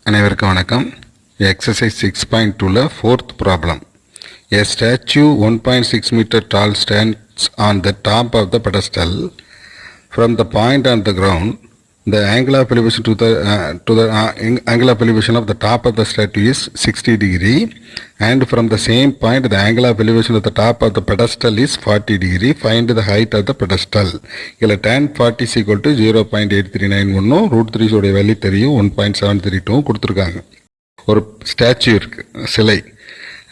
அனைவருக்கும் வணக்கம். எக்ஸசைஸ் 6.2ல fourth problem. A statue 1.6 meter tall stands on the top of the pedestal. From the point on the ground, the angle of elevation angle of elevation of the top of the statue is 60 degree, and from the same point the angle of elevation of the top of the pedestal is 40 degree. Find the height of the pedestal. இதில் tan 40 is equal to 0.8391 √3 உடைய value தெரியும், 1.732 கொடுத்துருக்காங்க. ஒரு statue இருக்கு, சிலை.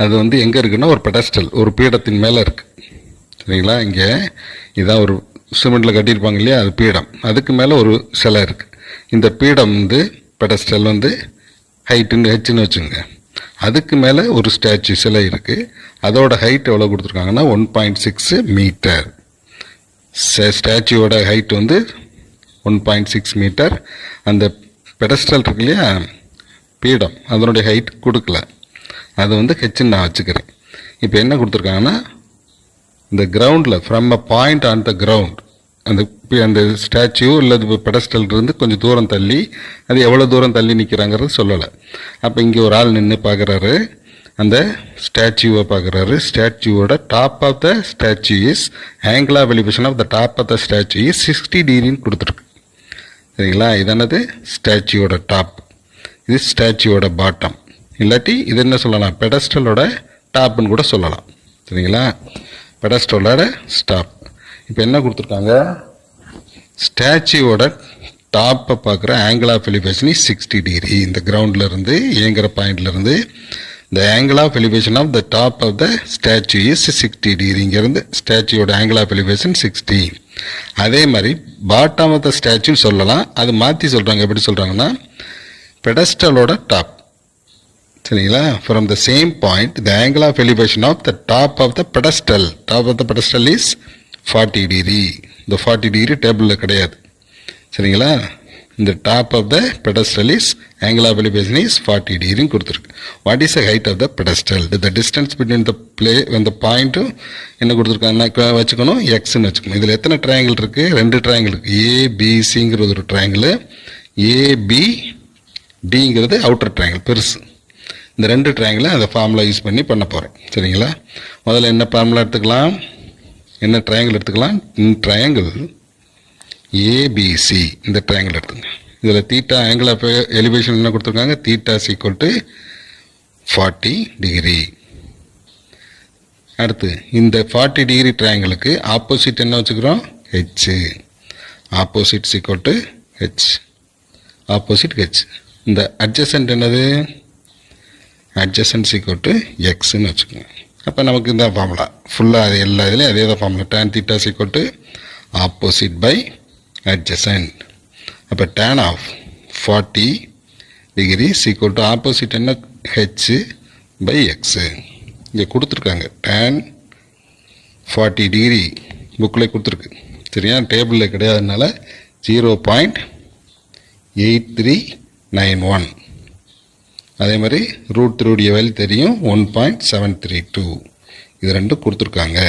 அது எங்கே இருக்குன்னா ஒரு பெடஸ்டல், ஒரு பீடத்தின் மேலே இருக்கு. சரிங்களா? இங்கே இதான் ஒரு சிமெண்ட்டில் கட்டியிருப்பாங்க இல்லையா, அது பீடம். அதுக்கு மேலே ஒரு சிலை இருக்குது. இந்த பீடம் பெடஸ்டல் ஹைட்டுன்னு ஹெச்சுன்னு வச்சுங்க. அதுக்கு மேலே ஒரு ஸ்டாச்சு சிலை இருக்குது. அதோட ஹைட் எவ்வளோ கொடுத்துருக்காங்கன்னா 1.6 மீட்டர். ஸ்டாச்சுவோட ஹைட் 1.6 மீட்டர். அந்த பெடஸ்டல் இருக்கு இல்லையா, பீடம், அதனுடைய ஹைட் கொடுக்கல. அது ஹெச்சுன்னு நான் வச்சுக்கிறேன். இப்போ என்ன கொடுத்துருக்காங்கன்னா, இந்த கிரவுண்டில் from a point on the ground, அந்த ஸ்டாச்சு இல்லை பெடஸ்டல் இருந்து கொஞ்சம் தூரம் தள்ளி, அது எவ்வளோ தூரம் தள்ளி நிற்கிறாங்கிறது சொல்லலை. அப்போ இங்கே ஒரு ஆள் நின்று பார்க்குறாரு, அந்த ஸ்டாச்சுவை பார்க்குறாரு. ஸ்டாச்சுவோட top of the statue is angle of elevation of the top of the statue is 60 டிகிரின்னு கொடுத்துருக்கு. சரிங்களா? இதானது ஸ்டாச்சுவோட டாப், இது ஸ்டாச்சுவோட பாட்டம். இல்லாட்டி இது என்ன சொல்லலாம், பெடஸ்டலோட டாப்னு கூட சொல்லலாம். சரிங்களா? பெடஸ்டலோட ஸ்டாப். இப்போ என்ன கொடுத்துருக்காங்க, ஸ்டாச்சுவோட டாப்பை பார்க்குற angle of elevation is 60 degree. இந்த கிரவுண்டில் இருந்து இயங்குற பாயிண்ட்லேருந்து the angle of elevation of the top of the statue is 60 degree. இங்கேருந்து ஸ்டாச்சுவோட ஆங்கிள் ஆஃப் எலிவேஷன் 60. அதே மாதிரி பாட்டம் ஆஃப் த ஸ்டாச்சுன்னு சொல்லலாம். அது மாற்றி சொல்கிறாங்க. எப்படி சொல்கிறாங்கன்னா, பெடஸ்டலோட டாப். சரிங்களா? From the same point the angle of elevation of the top of the pedestal, top of the pedestal is 40 degree. இந்த 40 டிகிரி டேபிளில் கிடையாது. சரிங்களா? இந்த top of the pedestal is angle of elevation is 40 டிகிரின்னு கொடுத்துருக்கு. What is the height of the pedestal? The distance between the அந்த பாயிண்ட்டும் என்ன கொடுத்துருக்காங்கன்னா வச்சுக்கணும், எக்ஸ்ன்னு வச்சுக்கணும். இதில் எத்தனை ட்ரையாங்கிள் இருக்குது? 2 ட்ரையாங்கிள் இருக்குது. ஏபிசிங்கிறது ஒரு ட்ரையாங்கிள், ஏபிடிங்கிறது அவுட்டர் ட்ரையாங்கிள் பெருசு. இந்த 2 ட்ரையாங்கிளை அந்த ஃபார்முலா யூஸ் பண்ணி பண்ண போகிறேன். சரிங்களா? முதல்ல என்ன ஃபார்முலா எடுத்துக்கலாம், என்ன ட்ரையாங்கிள் எடுத்துக்கலாம்? ட்ரையாங்கிள் ஏபிசி, இந்த ட்ரையாங்கிள் எடுத்துங்க. இதில் தீட்டா ஆங்கிள் ஆஃப் எலிவேஷன் என்ன கொடுத்துருக்காங்க, theta is equal to 40 degree. அடுத்து இந்த 40 டிகிரி ட்ரையாங்கிளுக்கு ஆப்போசிட் என்ன வச்சுக்கிறோம், H. Opposite is equal to H, opposite H. இந்த அட்ஜசன்ட் என்னது, அட்ஜசன்ட் ஈக்குவல் டு எக்ஸ்ன்னு வச்சுக்கோங்க. அப்போ நமக்கு இந்த ஃபார்முலா ஃபுல்லாக அது எல்லா இதுலேயும் அதே தான் formula. tan theta equal to opposite by adjacent. அப்போ tan of 40 degree equal to opposite என்ன, ஹெச் பை எக்ஸு. இங்கே கொடுத்துருக்காங்க tan 40 டிகிரி புக்கில் கொடுத்துருக்கு. சரியா? டேபிளில் கிடையாதுனால 0.8391. அதே மாதிரி √3 வேல்யூ தெரியும், 1.732. இது 2 கொடுத்துருக்காங்க.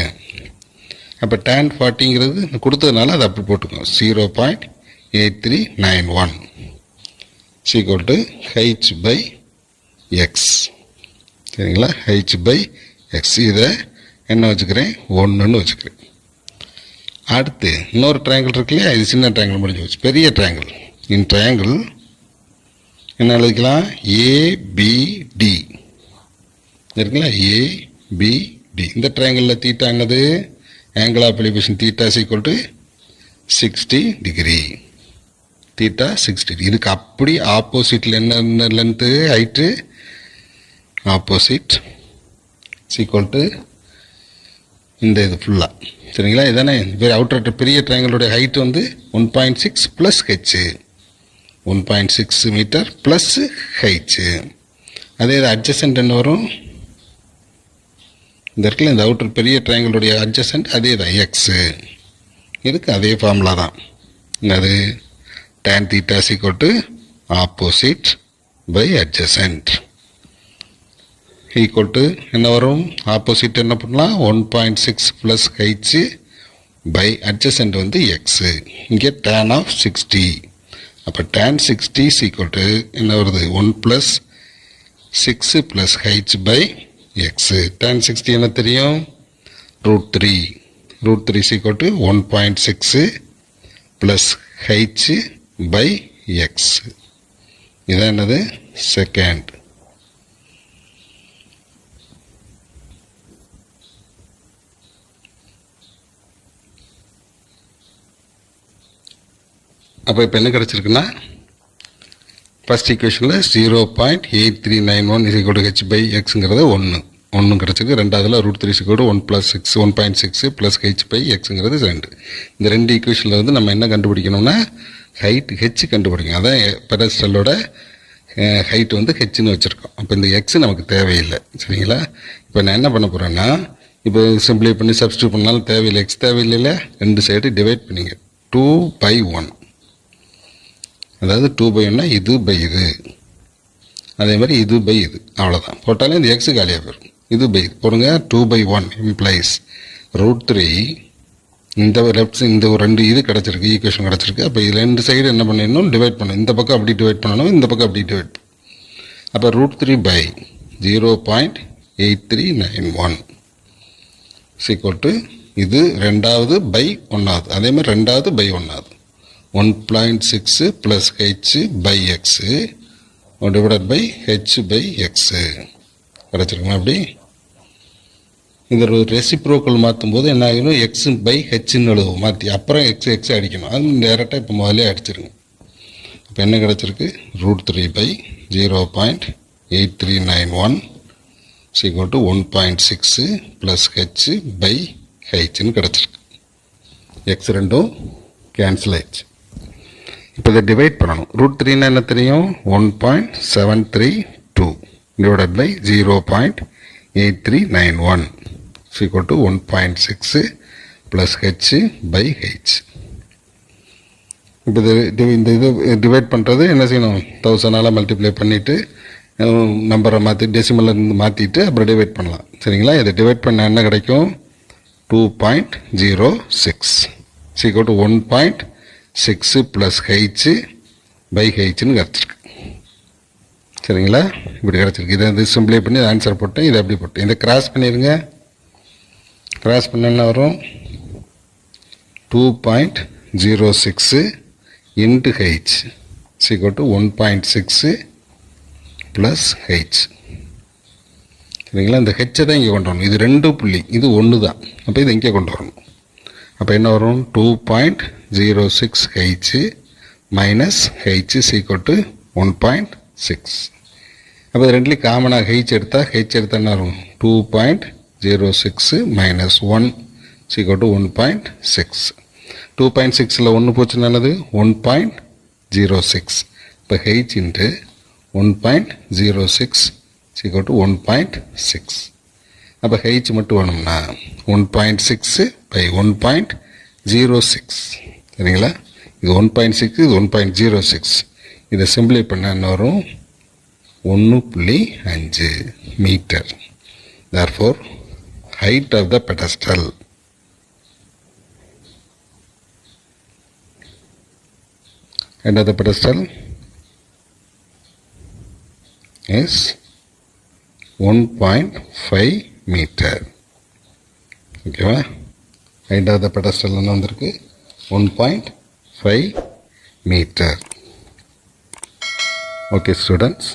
அப்போ tan 40ங்கிறது கொடுத்ததுனால அதை அப்படி போட்டுக்கோங்க. 0.8391 equal to H by X. சரிங்களா? H by X. இதை என்ன வச்சுக்கிறேன், 1ன்னு வச்சுக்கிறேன். அடுத்து இன்னொரு ட்ரையாங்கிள் இருக்கு இல்லையா, இது சின்ன ட்ரையாங்கிள் முடிஞ்சு வச்சு. பெரிய ட்ரையாங்கிள், இந்த ட்ரையாங்கிள் என்ன எழுதிக்கலாம், ஏபிடி இருக்குங்களா, ஏபிடி. இந்த ட்ரையாங்கிளில் தீட்டா என்னது, angle of elevation theta is equal to 60 degree. Theta 60 degree. இதுக்கு அப்படி ஆப்போசிட்டில் என்ன length, height, opposite equal to இந்த இது ஃபுல்லாக. சரிங்களா? இதானே அவுட்டர் பெரிய ட்ரையாங்கிளுடைய height 1.6 plus H, 1.6 metre plus heights. அதே இது அட்ஜசன்ட் என்ன வரும், இந்த இடத்துல இந்த அவுட்டர் பெரிய ட்ரையாங்கிளுடைய அட்ஜசன்ட் அதே தான், எக்ஸு. இதுக்கு அதே ஃபார்முலா தான். அது tan theta equal to opposite by adjacent equal to என்ன வரும், ஆப்போசிட் என்ன பண்ணலாம், 1.6 plus heights by adjacent x. இங்கே tan ஆஃப் 60. அப்போ tan 60 is equal to என்ன வருது 1 plus 6 plus h by x. tan 60 என்ன தெரியும் √3. √3 is equal to 1.6 plus h by x. இதான் என்னது செகண்ட். அப்போ இப்போ என்ன கிடச்சிருக்குன்னா ஃபஸ்ட் ஈக்குவேஷனில் 0.8391 is equal to h by xங்கிறது ஒன்று கிடச்சிருக்கு. ரெண்டாவதுல √3 is equal to 1 plus 6 1.6 plus h by xங்கிறது 2. இந்த ரெண்டு ஈக்குவேஷனில் வந்து நம்ம என்ன கண்டுபிடிக்கணும்னா ஹைட் ஹெச் கண்டுபிடிக்கணும். அதான் பெடஸ்டலோட ஹைட் வந்து ஹெச்னு வச்சுருக்கோம். அப்போ இந்த எக்ஸ் நமக்கு தேவையில்லை. சரிங்களா? இப்போ நான் என்ன பண்ண போகிறேன்னா இப்போ சிம்பிளை பண்ணி சப்ஸ்டியூட் பண்ணாலும் தேவையில்லை. எக்ஸ் தேவையில்லை. ரெண்டு சைடு டிவைட் பண்ணிங்க 2/1. அதாவது 2/1னா இது பை இது, அதே மாதிரி இது பை இது, அவ்வளோதான். போட்டாலே இந்த எக்ஸு காலியாக போயிடும். இது பை இது போடுங்க. 2/1 இம்ப்ளைஸ் √3. இந்த லெஃப்ட் இந்த ஒரு ரெண்டு இது கிடச்சிருக்கு, ஈக்குவேஷன் கிடச்சிருக்கு. அப்போ இது ரெண்டு சைடு என்ன பண்ணிடணும் டிவைட் பண்ணணும். இந்த பக்கம் அப்படி டிவைட் பண்ணணும், இந்த பக்கம் அப்படி டிவைட் பண்ணணும். அப்போ √3 by 0.8391 சீக்வல் டு இது ரெண்டாவது பை ஒன்றாவது, அதே மாதிரி ரெண்டாவது பை ஒன்றாவது 1.6 plus h by x divided by h by x கிடச்சிருக்குமா? அப்படி இந்த ரெசிப்ரோக்கல் மாற்றும் போது என்ன ஆகணும் எக்ஸ் பை ஹெச்ன்னு எழுதுவோம் மாற்றி, அப்புறம் எக்ஸ் அடிக்கணும். அது டேரெக்டாக இப்போ முதலே அடிச்சிருங்க. இப்போ என்ன கிடச்சிருக்கு √3 by 0.8391 equal to 1.6 plus h by hன்னு கிடச்சிருக்கு. எக்ஸ் ரெண்டும் கேன்சல் ஆயிடுச்சு. இப்போ இதை டிவைட் பண்ணணும். √3ன்னா என்ன தெரியும் 1.732 divided by 0.8391 equal to 1.6 plus h by h. இப்போ இந்த இது டிவைட் பண்ணுறது என்ன செய்யணும் 1000ஆல் மல்டிப்ளை பண்ணிவிட்டு நம்பரை மாற்றி டெசிமலில் இருந்து மாற்றிட்டு அப்புறம் டிவைட் பண்ணலாம். சரிங்களா? இதை டிவைட் பண்ண என்ன கிடைக்கும் 2.06 equal to 1.6 plus h by hன்னு கிடச்சிருக்கு. சரிங்களா? இப்படி கிடச்சிருக்கு. இதை வந்து சிம்பிளை பண்ணி ஆன்சர் போட்டேன். இதை அப்படி போட்டேன். இதை கிராஸ் பண்ணிடுங்க. கிராஸ் பண்ண என்ன வரும் 2.06 into h equal to 1.6 plus h. சரிங்களா? இந்த ஹெச்சை தான் இங்கே கொண்டு வரணும். இது ரெண்டு புள்ளி, இது ஒன்று தான். அப்போ இதை இங்கே கொண்டு வரணும். அப்போ என்ன வரும் 2.06 h minus h is equal to 1.6. அப்போ இது ரெண்டுலேயும் காமனாக ஹெச் எடுத்தால் என்ன வரும் 2.06 minus 1 is equal to 1.6. 2.6ல் 1 போச்சுன்னா என்னது 1.06. இப்போ h into 1.06 is equal to 1.6. அப்போ h மட்டும் வேணும்னா 1.6 by 1.06. சரிங்களா? இது 1.6, இது 1.06. இதை சிம்பிளை பண்ண என்ன வரும் 1.5 metre. therefore height of the pedestal is 1.5 metre. ஓகேவா? height of the pedestal என்ன வந்திருக்கு 1.5 மீட்டர். Okay students.